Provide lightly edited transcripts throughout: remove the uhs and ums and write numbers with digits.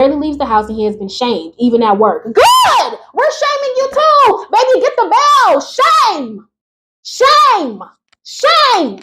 Rarely leaves the house and he has been shamed, even at work. Good! We're shaming you too! Baby, get the bell! Shame! Shame! Shame!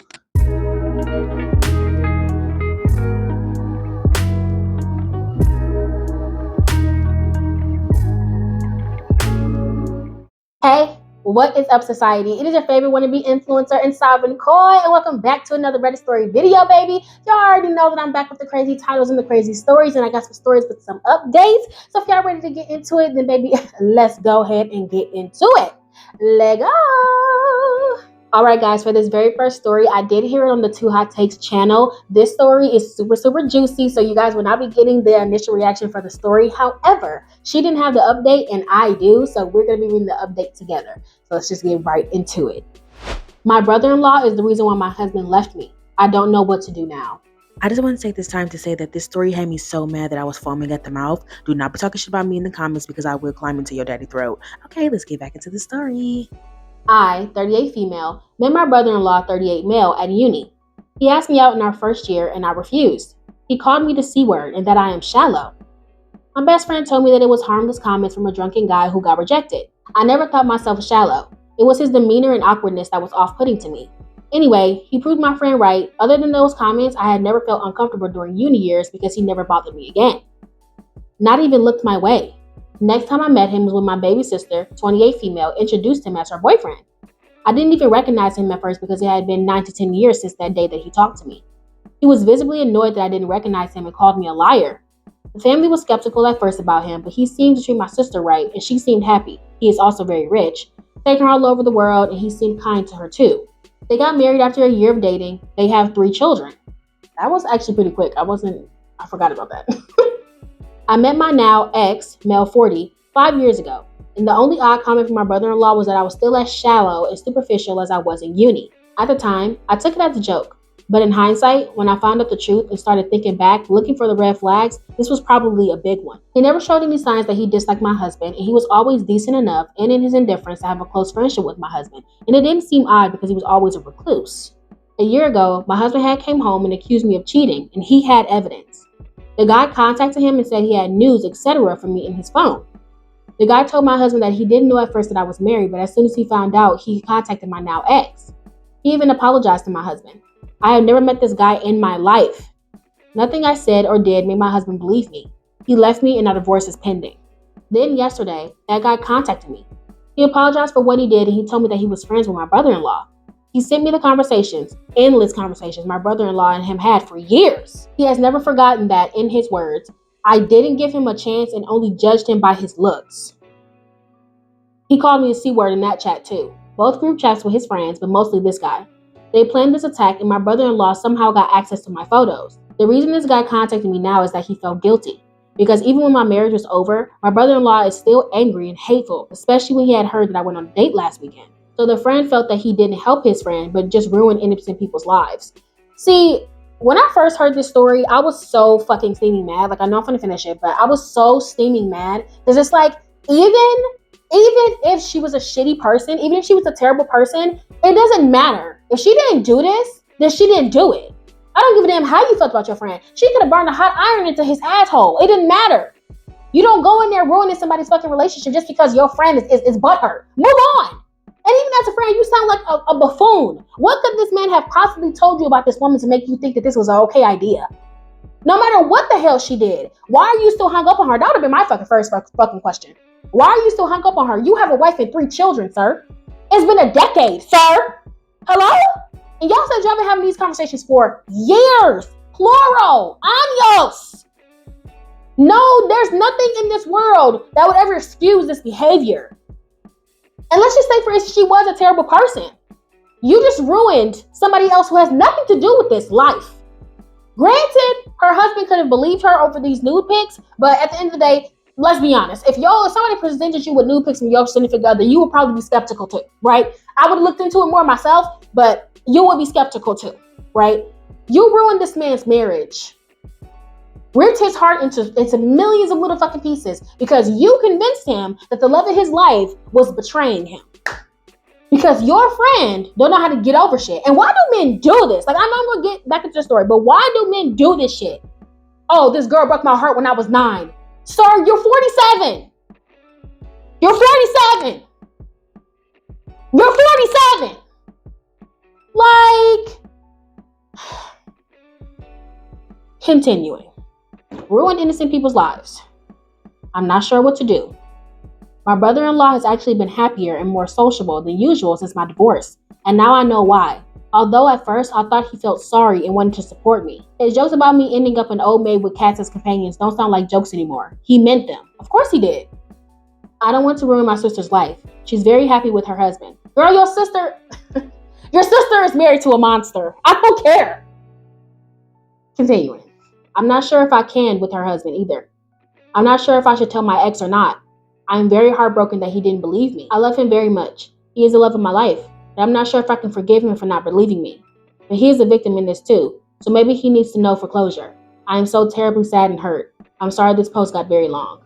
Hey, what is up, society? It is your favorite wannabe influencer and Sovereign Koi, and welcome back to another Reddit story video, baby. Y'all already know that I'm back with the crazy titles and the crazy stories, and I got some stories with some updates. So if y'all ready to get into it, then baby, let's go ahead and get into it. Let's go! Alright guys, for this very first story, I did hear it on the Too Hot Takes channel. This story is super juicy, so you guys will not be getting the initial reaction for the story. However, she didn't have the update and I do, so we're going to be reading the update together. So let's just get right into it. My brother-in-law is the reason why my husband left me. I don't know what to do now. I just want to take this time to say that this story had me so mad that I was foaming at the mouth. Do not be talking shit about me in the comments because I will climb into your daddy throat. Okay, let's get back into the story. I, 38 female, met my brother-in-law, 38 male, at uni. He asked me out in our first year and I refused. He called me the C-word and that I am shallow. My best friend told me that it was harmless comments from a drunken guy who got rejected. I never thought myself shallow. It was his demeanor and awkwardness that was off-putting to me. Anyway, he proved my friend right. Other than those comments, I had never felt uncomfortable during uni years because he never bothered me again. Not even looked my way. Next time I met him was when my baby sister, 28 female, introduced him as her boyfriend. I didn't even recognize him at first because it had been 9 to 10 years since that day that he talked to me. He was visibly annoyed that I didn't recognize him and called me a liar. The family was skeptical at first about him, but he seemed to treat my sister right and she seemed happy. He is also very rich, taking her all over the world, and he seemed kind to her too. They got married after a year of dating. They have 3 children. That was actually pretty quick. I forgot about that. I met my now ex, male 40, 5 years ago, and the only odd comment from my brother-in-law was that I was still as shallow and superficial as I was in uni. At the time, I took it as a joke, but in hindsight, when I found out the truth and started thinking back, looking for the red flags, this was probably a big one. He never showed any signs that he disliked my husband, and he was always decent enough and in his indifference to have a close friendship with my husband, and it didn't seem odd because he was always a recluse. A year ago, my husband had came home and accused me of cheating, and he had evidence. The guy contacted him and said he had news, etc. from me in his phone. The guy told my husband that he didn't know at first that I was married, but as soon as he found out, he contacted my now ex. He even apologized to my husband. I have never met this guy in my life. Nothing I said or did made my husband believe me. He left me and our divorce is pending. Then yesterday, that guy contacted me. He apologized for what he did and he told me that he was friends with my brother-in-law. He sent me the conversations, endless conversations my brother-in-law and him had for years. He has never forgotten that, in his words, I didn't give him a chance and only judged him by his looks. He called me a C-word in that chat too. Both group chats with his friends, but mostly this guy. They planned this attack and my brother-in-law somehow got access to my photos. The reason this guy contacted me now is that he felt guilty. Because even when my marriage was over, my brother-in-law is still angry and hateful, especially when he had heard that I went on a date last weekend. So the friend felt that he didn't help his friend, but just ruined innocent people's lives. See, when I first heard this story, I was so fucking steaming mad. Like, I know I'm gonna finish it, but I was so steaming mad. Because it's like, even if she was a shitty person, even if she was a terrible person, it doesn't matter. If she didn't do this, then she didn't do it. I don't give a damn how you felt about your friend. She could have burned a hot iron into his asshole. It didn't matter. You don't go in there ruining somebody's fucking relationship just because your friend is butthurt. Move on. And even as a friend, you sound like a buffoon. What could this man have possibly told you about this woman to make you think that this was an okay idea? No matter what the hell she did, why are you still hung up on her? That would have been my first question. Why are you still hung up on her? You have a wife and 3 children, sir. It's been a decade, sir. Hello? And y'all said y'all been having these conversations for years. Plural. Años. No, there's nothing in this world that would ever excuse this behavior. And let's just say, for instance, she was a terrible person. You just ruined somebody else who has nothing to do with this life. Granted, her husband could have believed her over these nude pics, but at the end of the day, let's be honest. If somebody presented you with nude pics from your significant other, you would probably be skeptical too, right? I would have looked into it more myself, but you would be skeptical too, right? You ruined this man's marriage. Ripped his heart into millions of little fucking pieces because you convinced him that the love of his life was betraying him. Because your friend don't know how to get over shit. And why do men do this? Like, I'm gonna get back into the story, but why do men do this shit? Oh, this girl broke my heart when I was 9. Sir, you're 47. You're 47. You're 47. Like, continuing. Ruined innocent people's lives. I'm not sure what to do. My brother-in-law has actually been happier and more sociable than usual since my divorce, and now I know why. Although at first I thought he felt sorry and wanted to support me. His jokes about me ending up an old maid with cats as companions don't sound like jokes anymore. He meant them. Of course he did. I don't want to ruin my sister's life. She's very happy with her husband. Girl, your sister is married to a monster. I don't care. Continuing. I'm not sure if I can with her husband either. I'm not sure if I should tell my ex or not. I am very heartbroken that he didn't believe me. I love him very much. He is the love of my life. And I'm not sure if I can forgive him for not believing me. But he is a victim in this too. So maybe he needs to know for closure. I am so terribly sad and hurt. I'm sorry this post got very long.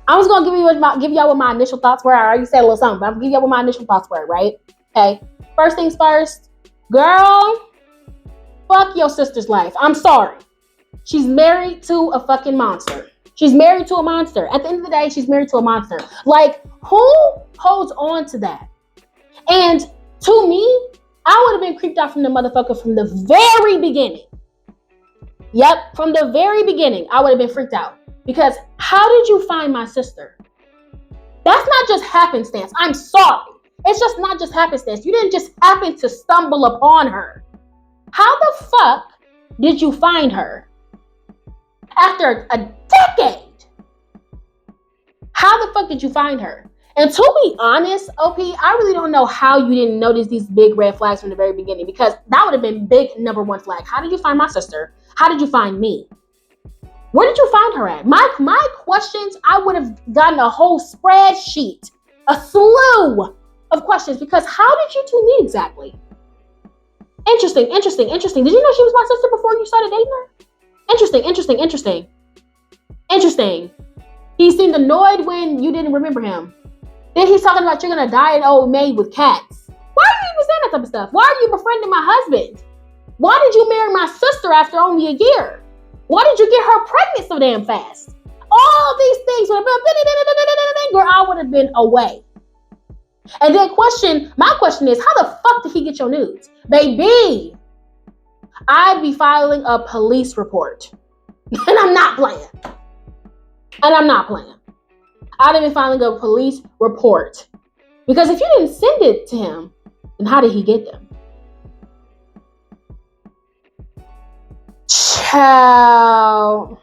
I was going to give y'all what my initial thoughts were. I already said a little something, but I'm going to give y'all what my initial thoughts were, right? Okay. First things first. Girl, fuck your sister's life. I'm sorry. She's married to a fucking monster. She's married to a monster. At the end of the day, she's married to a monster. Like, who holds on to that? And to me, I would have been creeped out from the motherfucker from the very beginning. Yep, from the very beginning, I would have been freaked out. Because how did you find my sister? That's not just happenstance. I'm sorry. It's just not just happenstance. You didn't just happen to stumble upon her. How the fuck did you find her? After a decade. How the fuck did you find her? And to be honest, OP, I really don't know how you didn't notice these big red flags from the very beginning, because that would have been big number one flag. How did you find my sister? How did you find me? Where did you find her at? My questions, I would have gotten a whole spreadsheet, a slew of questions, because how did you two meet exactly? Interesting. Did you know she was my sister before you started dating her? Interesting. He seemed annoyed when you didn't remember him. Then he's talking about you're gonna die an old maid with cats. Why are you even saying that type of stuff? Why are you befriending my husband? Why did you marry my sister after only a year? Why did you get her pregnant so damn fast? All these things would have been, girl, I would have been away. And then my question is, how the fuck did he get your nudes? Baby, I'd be filing a police report. And I'm not playing. I'd have been filing a police report. Because if you didn't send it to him, then how did he get them? Ciao.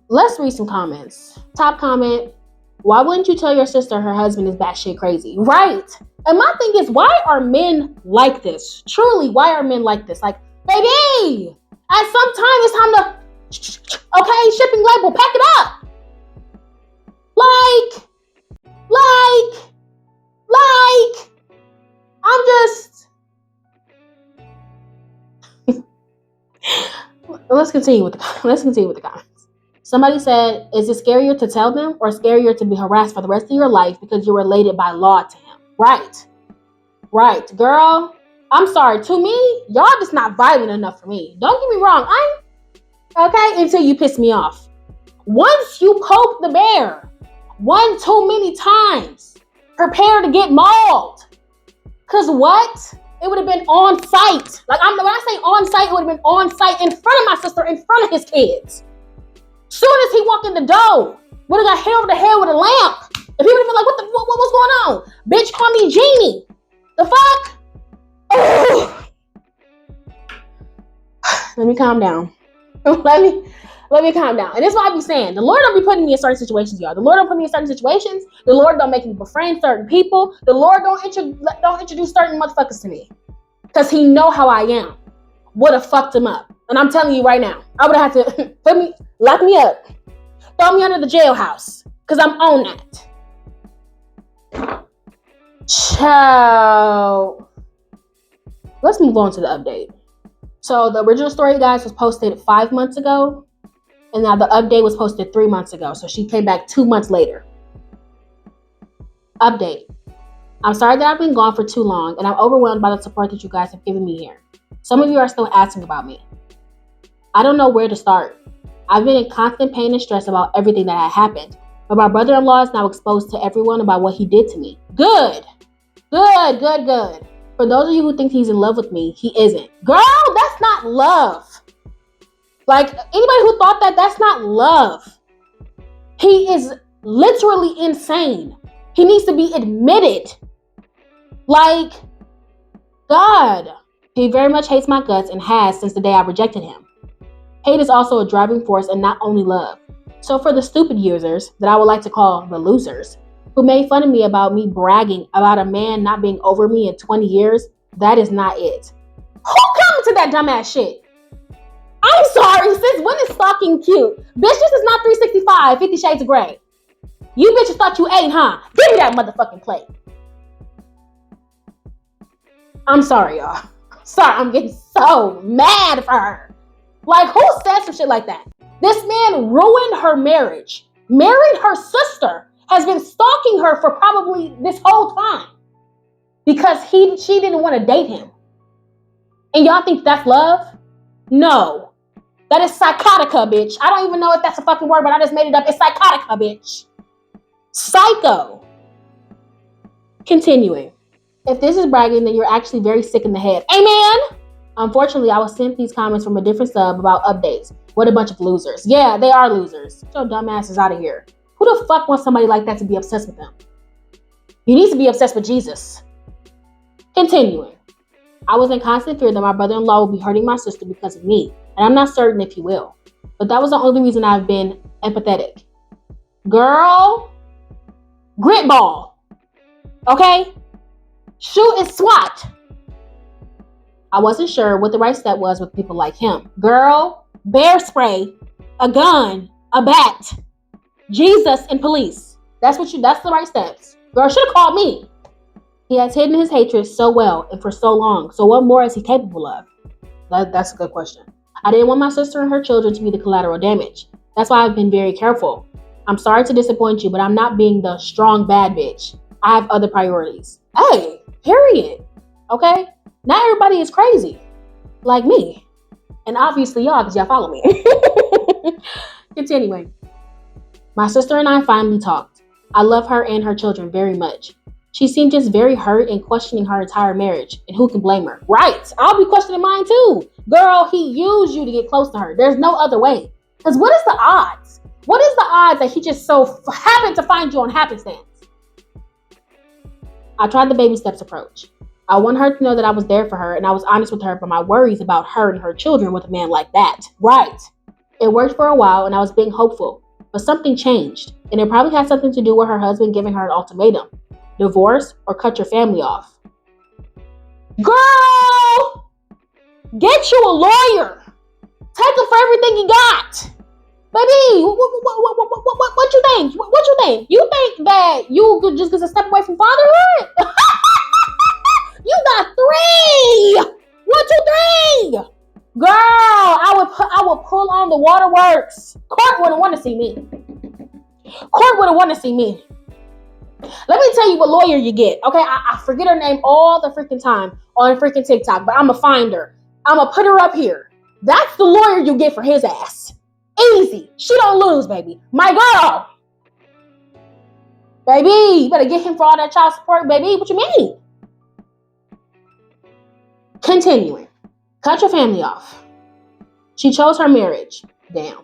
Let's read some comments. Top comment: why wouldn't you tell your sister her husband is batshit crazy? Right. And my thing is, why are men like this? Truly, why are men like this? Like, baby, at some time it's time to, okay, shipping label, pack it up. Like, I'm just, let's continue with the comments. Somebody said, is it scarier to tell them or scarier to be harassed for the rest of your life because you're related by law to him? Right, girl. I'm sorry. To me, y'all just not violent enough for me. Don't get me wrong. Okay, until you piss me off. Once you poke the bear, one too many times, prepare to get mauled. Cause what? It would have been on site. Like, when I say on site, it would have been on site in front of my sister, in front of his kids. Soon as he walked in the door, would have got hit over the head with a lamp. And people would have been like, what's going on? Bitch, call me Genie. The fuck? Oh. Let me calm down. Let me calm down. And this is what I be saying. The Lord don't be putting me in certain situations, y'all. The Lord don't put me in certain situations. The Lord don't make me befriend certain people. The Lord don't introduce certain motherfuckers to me. Because he know how I am. Would have fucked him up. And I'm telling you right now, I would have had to lock me up. Throw me under the jailhouse. Because I'm on that. Ciao. Let's move on to the update. So the original story, guys, was posted 5 months ago. And now the update was posted 3 months ago. So she came back 2 months later. Update. I'm sorry that I've been gone for too long, and I'm overwhelmed by the support that you guys have given me here. Some of you are still asking about me. I don't know where to start. I've been in constant pain and stress about everything that had happened. But my brother-in-law is now exposed to everyone about what he did to me. Good. Good, good, good. For those of you who think he's in love with me, he isn't. Girl, that's not love. Like, anybody who thought that, that's not love. He is literally insane. He needs to be admitted. Like, God. He very much hates my guts and has since the day I rejected him. Hate is also a driving force and not only love. So for the stupid users, that I would like to call the losers, who made fun of me about me bragging about a man not being over me in 20 years, that is not it. Who come to that dumbass shit? I'm sorry, sis, when is stalking cute? Bitch, this is not 365, 50 Shades of Grey. You bitches thought you ate, huh? Give me that motherfucking plate. I'm sorry, y'all. Sorry, I'm getting so mad for her. Like, who said some shit like that? This man ruined her marriage, married her sister, has been stalking her for probably this whole time because she didn't want to date him. And y'all think that's love? No. That is psychotica, bitch. I don't even know if that's a fucking word, but I just made it up. It's psychotica, bitch. Psycho. Continuing. If this is bragging, then you're actually very sick in the head. Amen. Unfortunately, I was sent these comments from a different sub about updates. What a bunch of losers. Yeah, they are losers. Get your dumb asses out of here. Who the fuck wants somebody like that to be obsessed with them? You need to be obsessed with Jesus. Continuing. I was in constant fear that my brother-in-law will be hurting my sister because of me, and I'm not certain if he will. But that was the only reason I've been empathetic. Girl, grit ball. Okay? Shoot and swat. I wasn't sure what the right step was with people like him. Girl, bear spray, a gun, a bat, Jesus and police. That's the right steps. Girl, should have called me. He has hidden his hatred so well and for so long. So what more is he capable of? That's a good question. I didn't want my sister and her children to be the collateral damage. That's why I've been very careful. I'm sorry to disappoint you, but I'm not being the strong bad bitch. I have other priorities. Hey, period. Okay? Not everybody is crazy. Like me. And obviously y'all, because y'all follow me. Continuing. My sister and I finally talked. I love her and her children very much. She seemed just very hurt and questioning her entire marriage. And who can blame her? Right. I'll be questioning mine too. Girl, he used you to get close to her. There's no other way. Because what is the odds? What is the odds that he just so happened to find you on happenstance? I tried the baby steps approach. I want her to know that I was there for her and I was honest with her about my worries about her and her children with a man like that. Right. It worked for a while and I was being hopeful. But something changed. And it probably had something to do with her husband giving her an ultimatum. Divorce or cut your family off. Girl! Get you a lawyer. Take him for everything you got. Baby, what you think? What you think? You think that you could just get a step away from fatherhood? You got 3. 1, 2, 3. Girl, I would pull on the waterworks. Court wouldn't want to see me. Court wouldn't want to see me. Let me tell you what lawyer you get. Okay, I forget her name all the freaking time on freaking TikTok, but I'm going to find her. I'm going to put her up here. That's the lawyer you get for his ass. Easy. She don't lose, baby. My girl. Baby, you better get him for all that child support, baby. What you mean? Continuing. Cut your family off. She chose her marriage. Damn.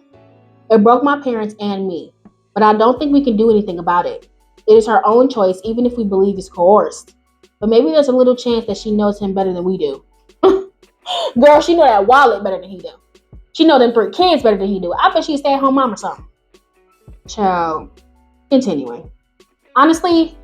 It broke my parents and me. But I don't think we can do anything about it. It is her own choice, even if we believe it's coerced. But maybe there's a little chance that she knows him better than we do. Girl, she know that wallet better than he do. She know them 3 kids better than he do. I bet she's a stay-at-home mom or something. Child. Continuing. Honestly,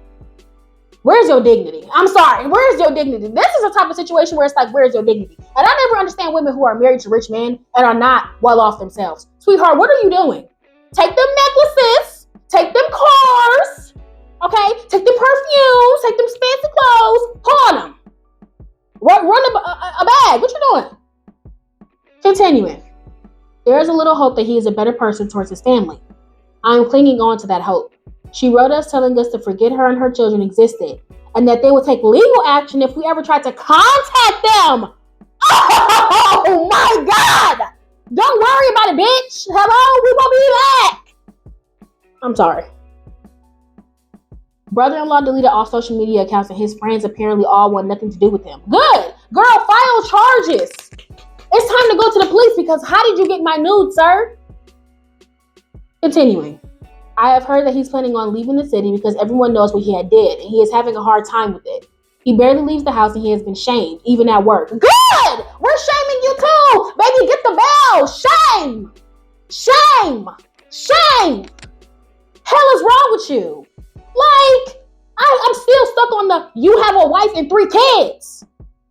where's your dignity? I'm sorry. Where's your dignity? This is a type of situation where it's like, where's your dignity? And I never understand women who are married to rich men and are not well off themselves. Sweetheart, what are you doing? Take them necklaces. Take them cars. Okay? Take them perfumes. Take them fancy clothes. Pawn them. Run a bag. What you doing? Continuing. There is a little hope that he is a better person towards his family. I am clinging on to that hope. She wrote us telling us to forget her and her children existed and that they would take legal action if we ever tried to contact them. Oh my God! Don't worry about it, bitch. Hello, we won't be back. I'm sorry. Brother-in-law deleted all social media accounts and his friends apparently all want nothing to do with him. Good. Girl, file charges. It's time to go to the police because how did you get my nudes, sir? Continuing. I have heard that he's planning on leaving the city because everyone knows what he had did and he is having a hard time with it. He barely leaves the house and he has been shamed, even at work. Good! We're shaming you too! Baby, get the bell! Shame! Shame! Shame! Hell is wrong with you? Like, I'm still stuck on the you have a wife and 3 kids.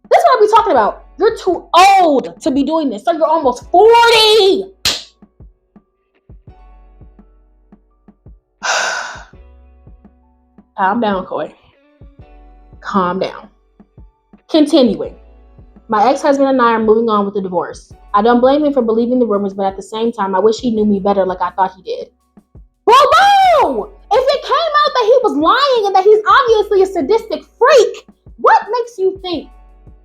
That's what I be talking about. You're too old to be doing this. So you're almost 40. Calm down, Coy. Calm down. Continuing. My ex-husband and I are moving on with the divorce. I don't blame him for believing the rumors, but at the same time, I wish he knew me better like I thought he did. Boo! If it came out that he was lying and that he's obviously a sadistic freak, what makes you think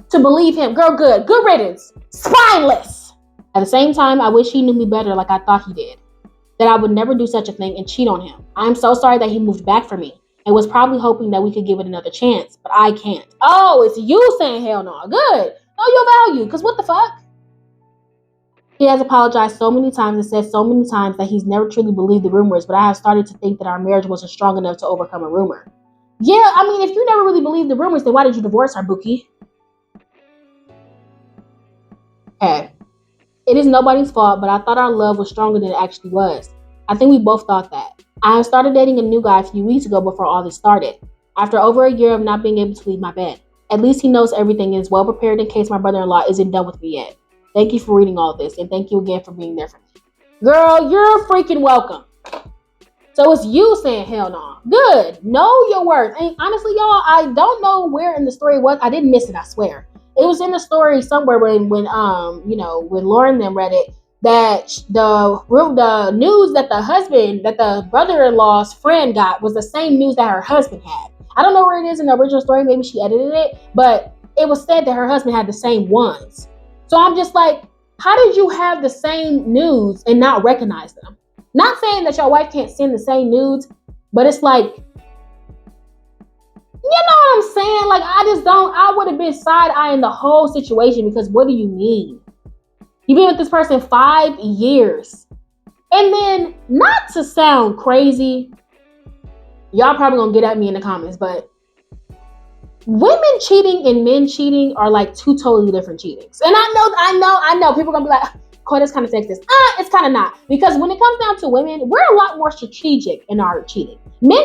to believe him? Girl, good. Good riddance. Spineless. At the same time, I wish he knew me better like I thought he did. That I would never do such a thing and cheat on him. I'm so sorry that he moved back for me and was probably hoping that we could give it another chance, but I can't. Oh, it's you saying hell no. Good. Know your value, because what the fuck? He has apologized so many times and said so many times that he's never truly believed the rumors, but I have started to think that our marriage wasn't strong enough to overcome a rumor. Yeah, I mean, if you never really believed the rumors, then why did you divorce her, Bookie? Okay. It is nobody's fault, but I thought our love was stronger than it actually was. I think we both thought that. I started dating a new guy a few weeks ago before all this started, after over a year of not being able to leave my bed. At least he knows everything and is well prepared in case my brother-in-law isn't done with me yet. Thank you for reading all this, and thank you again for being there for me. Girl, you're freaking welcome. So it's you saying hell no. Good. Know your worth. And honestly, y'all, I don't know where in the story it was. I didn't miss it, I swear. It was in the story somewhere when Lauren then read it, that the news that the brother-in-law's friend got was the same news that her husband had. I don't know where it is in the original story. Maybe she edited it, but it was said that her husband had the same ones. So I'm just like, how did you have the same news and not recognize them? Not saying that your wife can't send the same nudes, but it's like, you know what I'm saying? Like, I would have been side-eyeing the whole situation because what do you mean? You've been with this person 5 years. And then, not to sound crazy, y'all probably gonna get at me in the comments, but women cheating and men cheating are like 2 totally different cheatings. And I know, people are gonna be like, Coy, that's kind of sexist. It's kind of not. Because when it comes down to women, we're a lot more strategic in our cheating. Men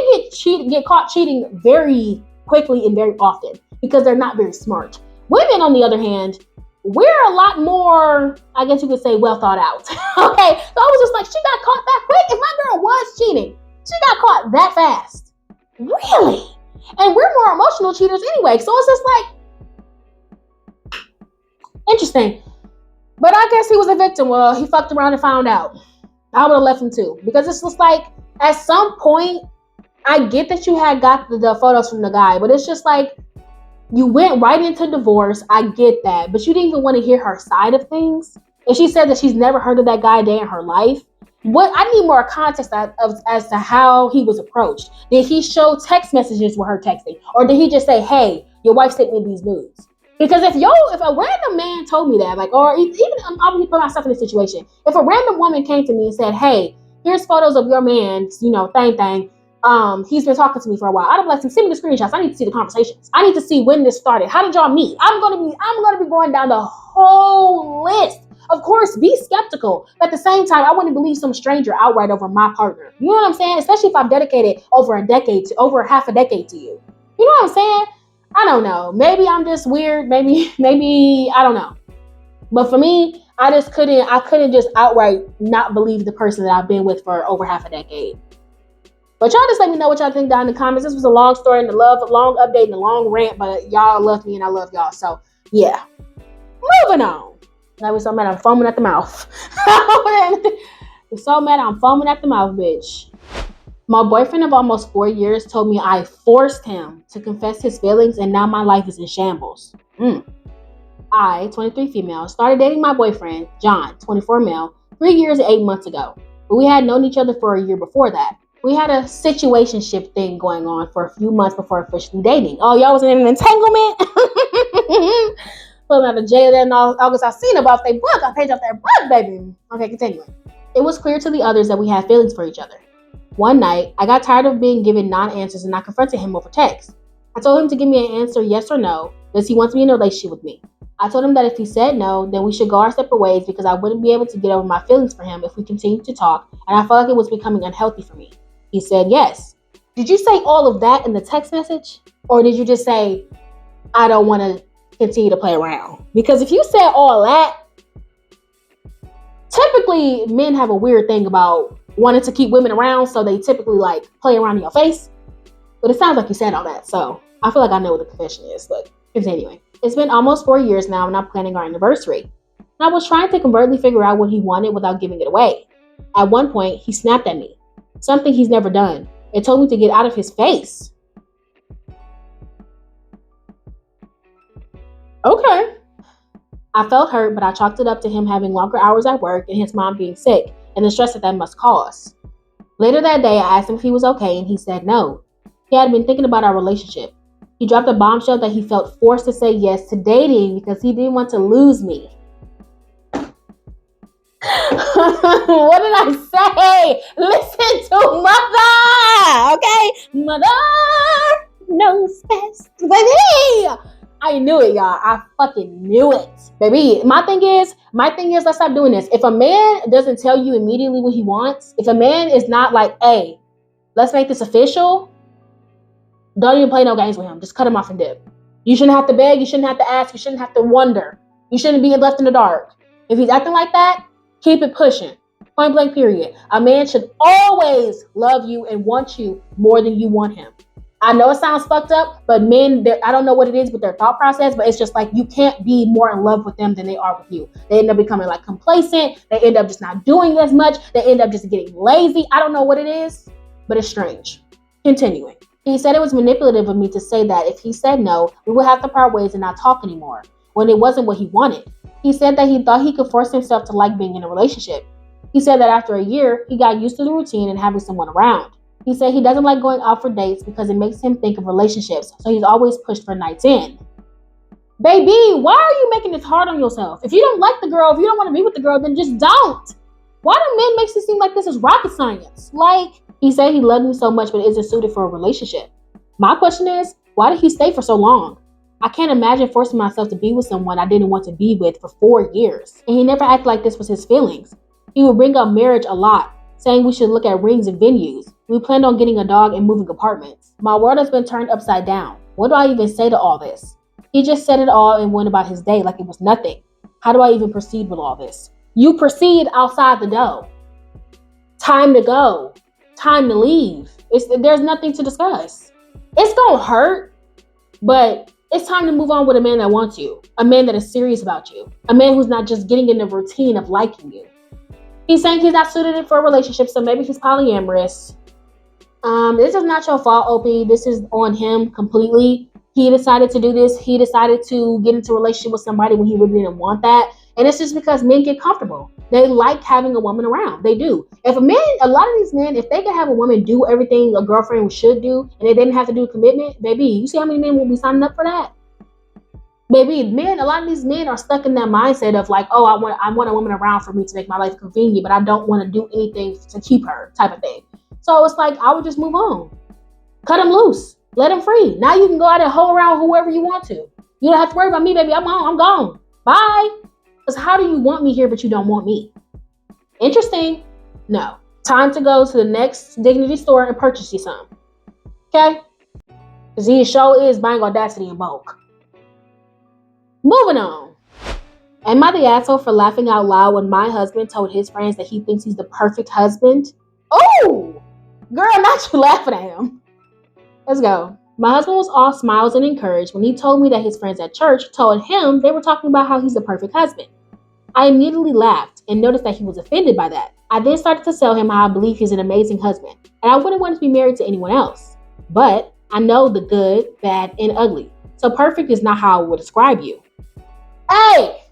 get caught cheating very quickly and very often because they're not very smart. Women, on the other hand, we're a lot more, I guess you could say, well thought out. Okay, so I was just like, she got caught that quick. If my girl was cheating, she got caught that fast. Really? And we're more emotional cheaters anyway. So it's just like, interesting. But I guess he was a victim. Well, he fucked around and found out. I would have left him too. Because it's just like, at some point, I get that you had got the photos from the guy, but it's just like, you went right into divorce. I get that. But you didn't even want to hear her side of things. And she said that she's never heard of that guy a day in her life. I need more context as to how he was approached. Did he show text messages with her texting? Or did he just say, hey, your wife sent me these nudes? Because if a random man told me that, like, or even I'll put myself in this situation. If a random woman came to me and said, hey, here's photos of your man's, thing. He's been talking to me for a while. I'd have like, send me the screenshots. I need to see the conversations. I need to see when this started. How did y'all meet? I'm gonna be going down the whole list. Of course, be skeptical. But at the same time, I wouldn't believe some stranger outright over my partner. You know what I'm saying? Especially if I've dedicated over half a decade to you. You know what I'm saying? I don't know. Maybe I'm just weird. Maybe I don't know. But for me, I couldn't just outright not believe the person that I've been with for over half a decade. But y'all just let me know what y'all think down in the comments. This was a long story and a long update and a long rant, but y'all love me and I love y'all. So yeah. Moving on. I was so mad I'm foaming at the mouth. I'm so mad I'm foaming at the mouth, bitch. My boyfriend of almost 4 years told me I forced him to confess his feelings and now my life is in shambles. I, 23 female, started dating my boyfriend, John, 24 male, 3 years and 8 months ago. But we had known each other for a year before that. We had a situationship thing going on for a few months before officially dating. Oh, y'all was in an entanglement? Put them out of jail in August. I seen about their book. I paid off their book, baby. Okay, continuing. It was clear to the others that we had feelings for each other. One night, I got tired of being given non-answers and I confronted him over text. I told him to give me an answer, yes or no, does he want to be in a relationship with me? I told him that if he said no, then we should go our separate ways because I wouldn't be able to get over my feelings for him if we continued to talk, and I felt like it was becoming unhealthy for me. He said yes. Did you say all of that in the text message? Or did you just say, I don't want to continue to play around? Because if you said all that, typically men have a weird thing about wanting to keep women around, so they typically like play around in your face. But it sounds like you said all that, so I feel like I know what the confession is, but continuing. It's been almost 4 years now and I'm planning our anniversary. And I was trying to covertly figure out what he wanted without giving it away. At one point, he snapped at me. Something he's never done. It told me to get out of his face. Okay. I felt hurt, but I chalked it up to him having longer hours at work and his mom being sick and the stress that must cause. Later that day, I asked him if he was okay and he said no. He had been thinking about our relationship. He dropped a bombshell that he felt forced to say yes to dating because he didn't want to lose me. What did I say? Listen to mother, okay? Mother knows best, baby. I knew it, y'all. I fucking knew it, baby. My thing is, let's stop doing this. If a man doesn't tell you immediately what he wants, if a man is not like, hey, let's make this official, don't even play no games with him. Just cut him off and dip. You shouldn't have to beg. You shouldn't have to ask. You shouldn't have to wonder. You shouldn't be left in the dark. If he's acting like that, keep it pushing. Point blank period. A man should always love you and want you more than you want him. I know it sounds fucked up, but men, I don't know what it is with their thought process, but it's just like you can't be more in love with them than they are with you. They end up becoming like complacent. They end up just not doing as much. They end up just getting lazy. I don't know what it is, but it's strange. Continuing. He said it was manipulative of me to say that if he said no, we would have to part ways and not talk anymore, when it wasn't what he wanted. He said that he thought he could force himself to like being in a relationship. He said that after a year, he got used to the routine and having someone around. He said he doesn't like going out for dates because it makes him think of relationships, so he's always pushed for nights in. Baby, why are you making this hard on yourself? If you don't like the girl, if you don't want to be with the girl, then just don't. Why do men make it seem like this is rocket science? Like, he said he loved me so much but isn't suited for a relationship. My question is, why did he stay for so long? I can't imagine forcing myself to be with someone I didn't want to be with for 4 years. And he never acted like this was his feelings. He would bring up marriage a lot, saying we should look at rings and venues. We planned on getting a dog and moving apartments. My world has been turned upside down. What do I even say to all this? He just said it all and went about his day like it was nothing. How do I even proceed with all this? You proceed outside the door. Time to go. Time to leave. There's nothing to discuss. It's gonna hurt, but it's time to move on with a man that wants you. A man that is serious about you. A man who's not just getting in the routine of liking you. He's saying he's not suited for a relationship, so maybe he's polyamorous. This is not your fault, OP. This is on him completely. He decided to do this. He decided to get into a relationship with somebody when he really didn't want that. And it's just because men get comfortable. They like having a woman around. They do. If a man, a lot of these men, if they could have a woman do everything a girlfriend should do, and they didn't have to do a commitment, baby, you see how many men will be signing up for that? Baby, men, a lot of these men are stuck in that mindset of like, oh, I want a woman around for me to make my life convenient, but I don't want to do anything to keep her type of thing. So it's like, I would just move on. Cut him loose. Let him free. Now you can go out and hoe around whoever you want to. You don't have to worry about me, baby. I'm gone. Bye. Because how do you want me here, but you don't want me? Interesting. No. Time to go to the next dignity store and purchase you some. Okay? Because he sure is buying audacity in bulk. Moving on. Am I the asshole for laughing out loud when my husband told his friends that he thinks he's the perfect husband? Oh! Girl, not you laughing at him. Let's go. My husband was all smiles and encouraged when he told me that his friends at church told him they were talking about how he's the perfect husband. I immediately laughed and noticed that he was offended by that. I then started to tell him how I believe he's an amazing husband and I wouldn't want to be married to anyone else. But I know the good, bad, and ugly. So perfect is not how I would describe you. Hey,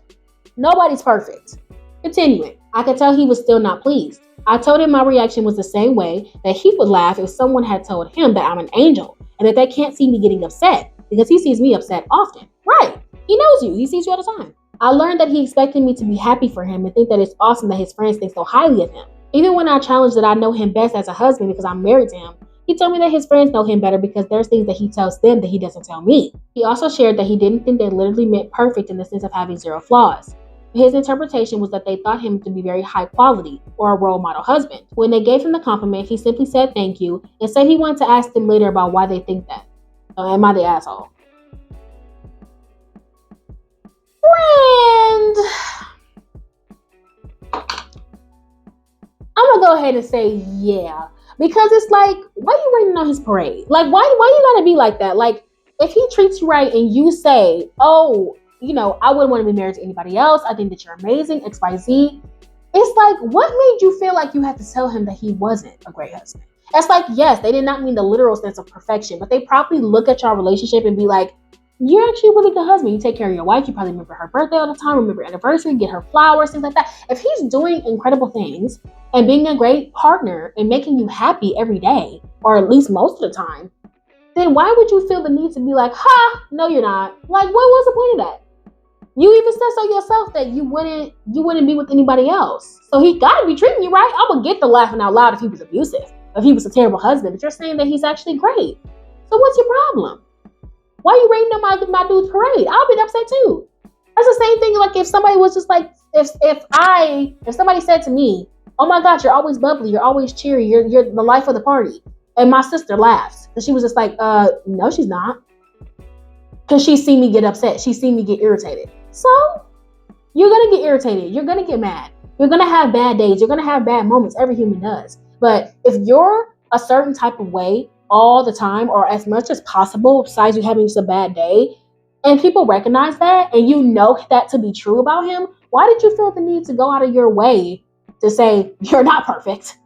nobody's perfect. Continuing, I could tell he was still not pleased. I told him my reaction was the same way that he would laugh if someone had told him that I'm an angel and that they can't see me getting upset because he sees me upset often. Right. He knows you. He sees you all the time. I learned that he expected me to be happy for him and think that it's awesome that his friends think so highly of him. Even when I challenged that I know him best as a husband because I'm married to him, he told me that his friends know him better because there's things that he tells them that he doesn't tell me. He also shared that he didn't think they literally meant perfect in the sense of having zero flaws. His interpretation was that they thought him to be very high quality or a role model husband. When they gave him the compliment, he simply said thank you and said he wanted to ask them later about why they think that. So am I the asshole? Friend, I'm gonna go ahead and say yeah. Because it's like, why are you raining on his parade? Like, why you gotta be like that? Like, if he treats you right and you say, oh, I wouldn't want to be married to anybody else. I think that you're amazing, XYZ. It's like, what made you feel like you had to tell him that he wasn't a great husband? It's like, yes, they did not mean the literal sense of perfection, but they probably look at your relationship and be like, you're actually a really good husband. You take care of your wife. You probably remember her birthday all the time, remember anniversary, get her flowers, things like that. If he's doing incredible things and being a great partner and making you happy every day, or at least most of the time, then why would you feel the need to be like, no, you're not? Like, what was the point of that? You even said so yourself that you wouldn't be with anybody else. So he gotta be treating you right. I would get the laughing out loud if he was abusive, if he was a terrible husband, but you're saying that he's actually great. So what's your problem? Why are you rating on my dude's parade? I'll be upset too. That's the same thing like if somebody was just like, if somebody said to me, oh my God, you're always bubbly, you're always cheery, you're the life of the party. And my sister laughs. And she was just like, no, she's not. Because she's seen me get upset. She's seen me get irritated. So you're going to get irritated. You're going to get mad. You're going to have bad days. You're going to have bad moments. Every human does. But if you're a certain type of way all the time or as much as possible, besides you having just a bad day, and people recognize that and you know that to be true about him, why did you feel the need to go out of your way to say you're not perfect?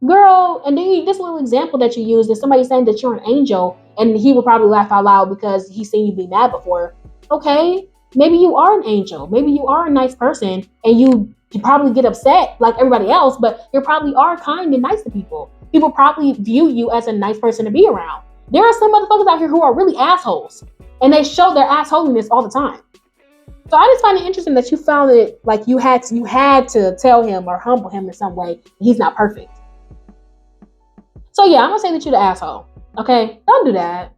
Girl, and then this little example that you used is somebody saying that you're an angel and he would probably laugh out loud because he's seen you be mad before. Okay, maybe you are an angel. Maybe you are a nice person and you probably get upset like everybody else, but you probably are kind and nice to people. People probably view you as a nice person to be around. There are some motherfuckers out here who are really assholes and they show their assholiness all the time. So I just find it interesting that you found it like you had to tell him or humble him in some way. He's not perfect. So yeah, I'm gonna say that you're the asshole. Okay? Don't do that.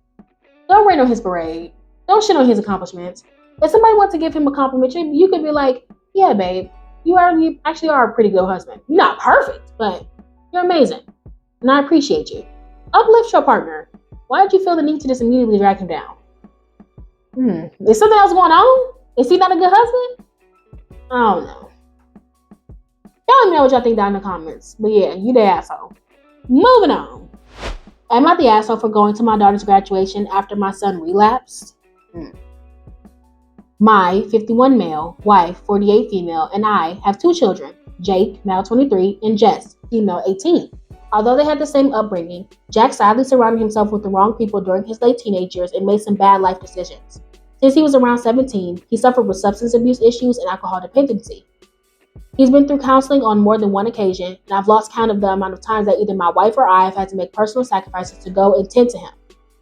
Don't rain on his parade. Don't shit on his accomplishments. If somebody wants to give him a compliment, you could be like, yeah, babe, you actually are a pretty good husband. You're not perfect, but you're amazing. And I appreciate you. Uplift your partner. Why did you feel the need to just immediately drag him down? Is something else going on? Is he not a good husband? I don't know. Y'all let me know what y'all think down in the comments. But yeah, you the asshole. Moving on. Am I the asshole for going to my daughter's graduation after my son relapsed? My 51 male, wife, 48 female, and I have 2 children, Jake, male 23, and Jess, female 18. Although they had the same upbringing, Jack sadly surrounded himself with the wrong people during his late teenage years and made some bad life decisions. Since he was around 17, he suffered with substance abuse issues and alcohol dependency. He's been through counseling on more than one occasion, and I've lost count of the amount of times that either my wife or I have had to make personal sacrifices to go and tend to him.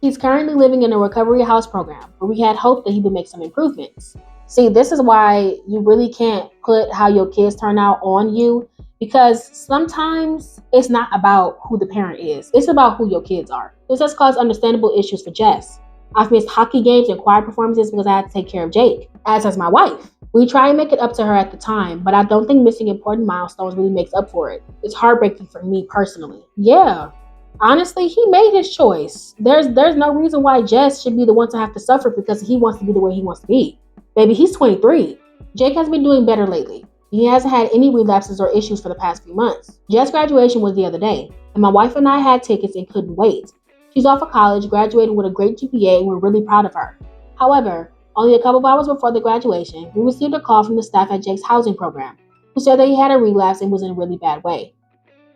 He's currently living in a recovery house program, where we had hoped that he would make some improvements. See, this is why you really can't put how your kids turn out on you, because sometimes it's not about who the parent is. It's about who your kids are. This has caused understandable issues for Jess. I've missed hockey games and choir performances because I had to take care of Jake, as has my wife. We try and make it up to her at the time, but I don't think missing important milestones really makes up for it. It's heartbreaking for me personally. Yeah, honestly, he made his choice. There's no reason why Jess should be the one to have to suffer because he wants to be the way he wants to be. Baby, he's 23. Jake has been doing better lately. He hasn't had any relapses or issues for the past few months. Jess' graduation was the other day, and my wife and I had tickets and couldn't wait. She's off of college, graduating with a great GPA, and we're really proud of her. However, only a couple of hours before the graduation, we received a call from the staff at Jake's housing program, who said that he had a relapse and was in a really bad way.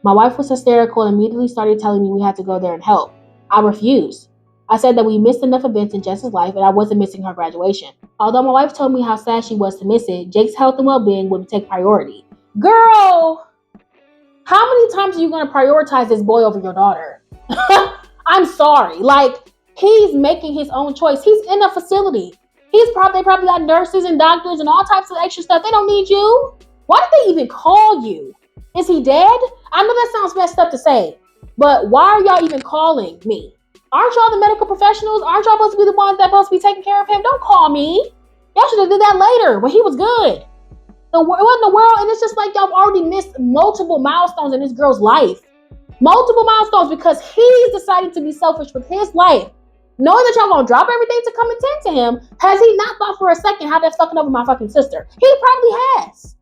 My wife was hysterical and immediately started telling me we had to go there and help. I refused. I said that we missed enough events in Jess's life and I wasn't missing her graduation. Although my wife told me how sad she was to miss it, Jake's health and well-being would take priority. Girl, how many times are you going to prioritize this boy over your daughter? I'm sorry. Like, he's making his own choice. He's in a facility. They probably got nurses and doctors and all types of extra stuff. They don't need you. Why did they even call you? Is he dead? I know that sounds messed up to say, but why are y'all even calling me? Aren't y'all the medical professionals? Aren't y'all supposed to be the ones that supposed to be taking care of him? Don't call me. Y'all should have did that later when he was good. What in the world? And it's just like y'all already missed multiple milestones in this girl's life. Multiple milestones because he's decided to be selfish with his life. Knowing that y'all gonna drop everything to come and tend to him, has he not thought for a second how that's fucking over my fucking sister? He probably has.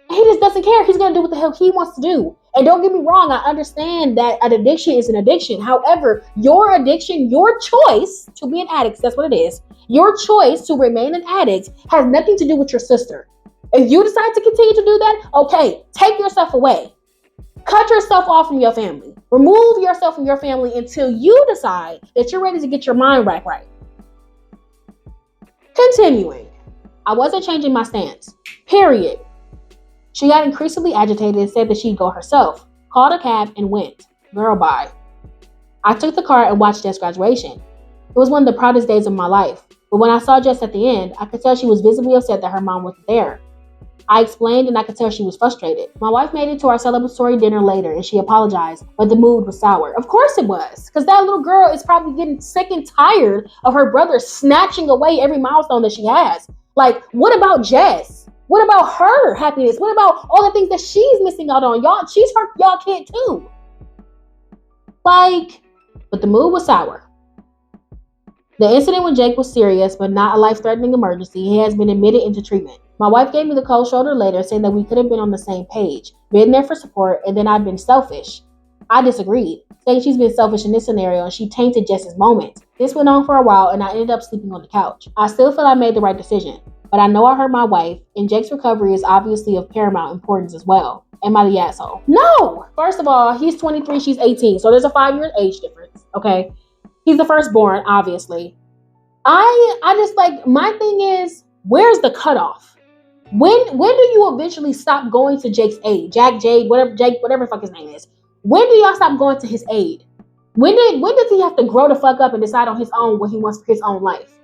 He just doesn't care. He's gonna do what the hell he wants to do. And don't get me wrong, I understand that an addiction is an addiction. However, your addiction, your choice to be an addict, that's what it is. Your choice to remain an addict has nothing to do with your sister. If you decide to continue to do that, okay, take yourself away. Cut yourself off from your family. Remove yourself from your family until you decide that you're ready to get your mind back right. Continuing. I wasn't changing my stance. Period. She got increasingly agitated and said that she'd go herself. Called a cab and went. Girl, bye. I took the car and watched Jess' graduation. It was one of the proudest days of my life. But when I saw Jess at the end, I could tell she was visibly upset that her mom wasn't there. I explained and I could tell she was frustrated. My wife made it to our celebratory dinner later and she apologized, but the mood was sour. Of course it was, because that little girl is probably getting sick and tired of her brother snatching away every milestone that she has. Like, what about Jess? What about her happiness? What about all the things that she's missing out on? Y'all, she's her y'all kid too. But the mood was sour. The incident with Jake was serious, but not a life-threatening emergency. He has been admitted into treatment. My wife gave me the cold shoulder later, saying that we could have been on the same page, been there for support, and then I'd been selfish. I disagreed, saying she's been selfish in this scenario and she tainted Jess's moment. This went on for a while and I ended up sleeping on the couch. I still feel I made the right decision, but I know I hurt my wife, and Jake's recovery is obviously of paramount importance as well. Am I the asshole? No! First of all, he's 23, she's 18, so there's a 5-year age difference, okay? He's the firstborn, obviously. I just my thing is, where's the cutoff? When do you eventually stop going to Jake's aid? Jade, whatever the fuck his name is. When do y'all stop going to his aid? When does he have to grow the fuck up and decide on his own what he wants for his own life?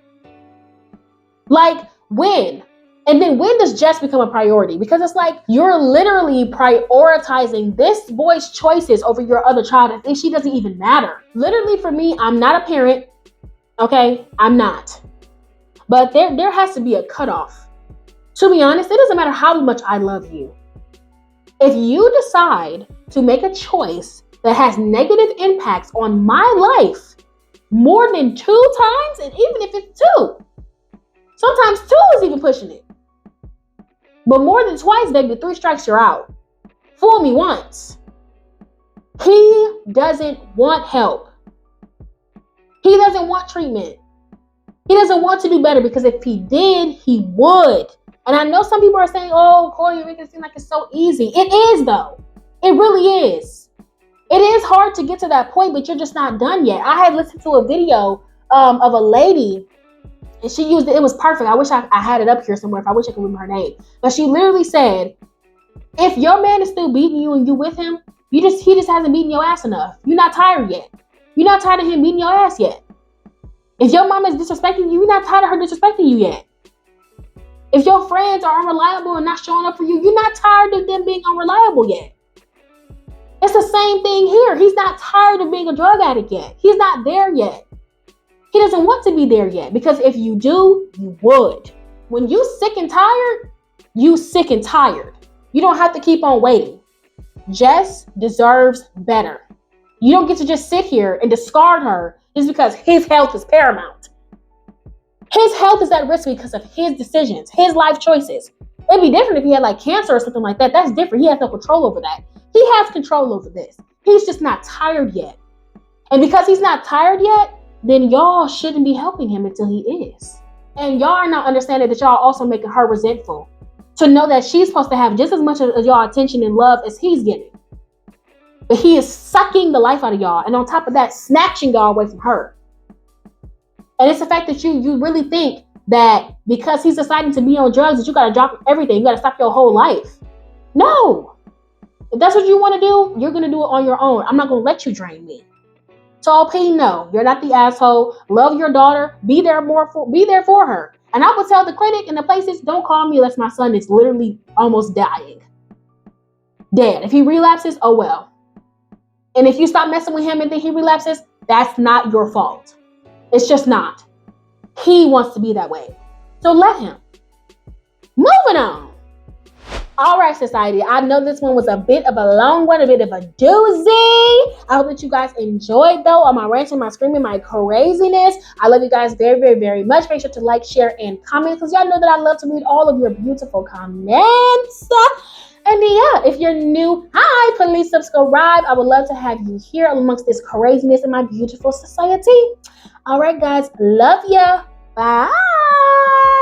When? And then when does Jess become a priority? Because it's like you're literally prioritizing this boy's choices over your other child as if she doesn't even matter. Literally for me, I'm not a parent. Okay? I'm not. But there has to be a cutoff. To be honest, it doesn't matter how much I love you. If you decide to make a choice that has negative impacts on my life more than 2 times, and even if it's 2, sometimes 2 is even pushing it. But more than twice, baby, 3 strikes, you're out. Fool me once. He doesn't want help. He doesn't want treatment. He doesn't want to do better, because if he did, he would. And I know some people are saying, oh, Corey, you're making it seem like it's so easy. It is, though. It really is. It is hard to get to that point, but you're just not done yet. I had listened to a video of a lady, and she used it. It was perfect. I wish I had it up here somewhere. I wish I could remember her name. But she literally said, if your man is still beating you and you with him, he just hasn't beaten your ass enough. You're not tired yet. You're not tired of him beating your ass yet. If your mom is disrespecting you, you're not tired of her disrespecting you yet. If your friends are unreliable and not showing up for you, you're not tired of them being unreliable yet. It's the same thing here. He's not tired of being a drug addict yet. He's not there yet. He doesn't want to be there yet, because if you do, you would. When you sick and tired, you sick and tired. You don't have to keep on waiting. Jess deserves better. You don't get to just sit here and discard her just because his health is paramount. His health is at risk because of his decisions, his life choices. It'd be different if he had cancer or something like that. That's different. He has no control over that. He has control over this. He's just not tired yet. And because he's not tired yet, then y'all shouldn't be helping him until he is. And y'all are not understanding that y'all are also making her resentful. To know that she's supposed to have just as much of y'all attention and love as he's getting. But he is sucking the life out of y'all. And on top of that, snatching y'all away from her. And it's the fact that you really think that because he's deciding to be on drugs that you got to drop everything. You got to stop your whole life. No. If that's what you want to do, you're going to do it on your own. I'm not going to let you drain me. Tall P, no. You're not the asshole. Love your daughter. Be there for her. And I would tell the clinic and the places, don't call me unless my son is literally almost dying. Dead. If he relapses, oh well. And if you stop messing with him and then he relapses, that's not your fault. It's just not. He wants to be that way. So let him. Moving on. All right, society. I know this one was a bit of a long one, a bit of a doozy. I hope that you guys enjoyed, though, all my ranting, my screaming, my craziness. I love you guys very, very, very much. Make sure to like, share, and comment, because y'all know that I love to read all of your beautiful comments. And yeah, if you're new, hi, please subscribe. I would love to have you here amongst this craziness in my beautiful society. All right, guys. Love ya. Bye.